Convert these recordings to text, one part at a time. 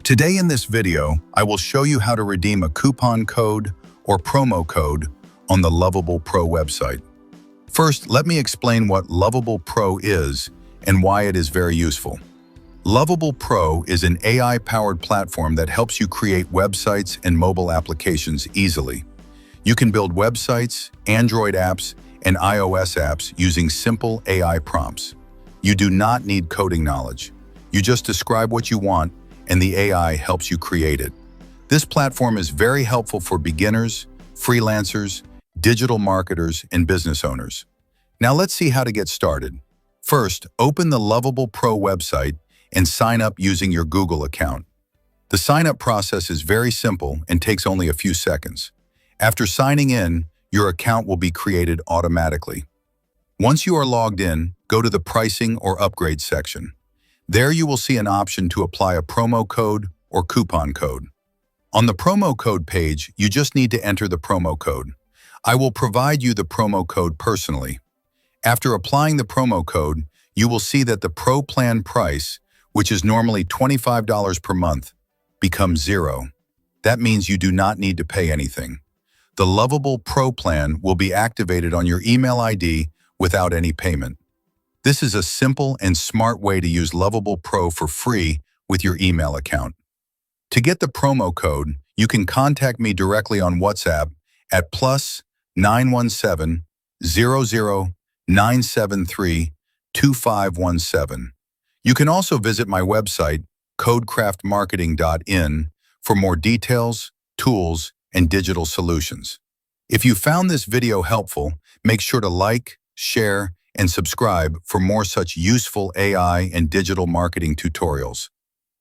Today in this video, I will show you how to redeem a coupon code or promo code on the Loveable Pro website. First, let me explain what Loveable Pro is and why it is very useful. Loveable Pro is an AI-powered platform that helps you create websites and mobile applications easily. You can build websites, Android apps, and iOS apps using simple AI prompts. You do not need coding knowledge. You just describe what you want, and the AI helps you create it. This platform is very helpful for beginners, freelancers, digital marketers, and business owners. Now let's see how to get started. First, open the Loveable Pro website and sign up using your Google account. The sign-up process is very simple and takes only a few seconds. After signing in, your account will be created automatically. Once you are logged in, go to the pricing or upgrade section. There you will see an option to apply a promo code or coupon code. On the promo code page, you just need to enter the promo code. I will provide you the promo code personally. After applying the promo code, you will see that the Pro plan price, which is normally $25 per month, becomes $0. That means you do not need to pay anything. The Loveable Pro plan will be activated on your email ID without any payment. This is a simple and smart way to use Loveable Pro for free with your email account. To get the promo code, you can contact me directly on WhatsApp at +917 00 973 2517. You can also visit my website, CodeCraftMarketing.in, for more details, tools, and digital solutions. If you found this video helpful, make sure to like, share, and subscribe for more such useful AI and digital marketing tutorials.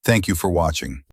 Thank you for watching.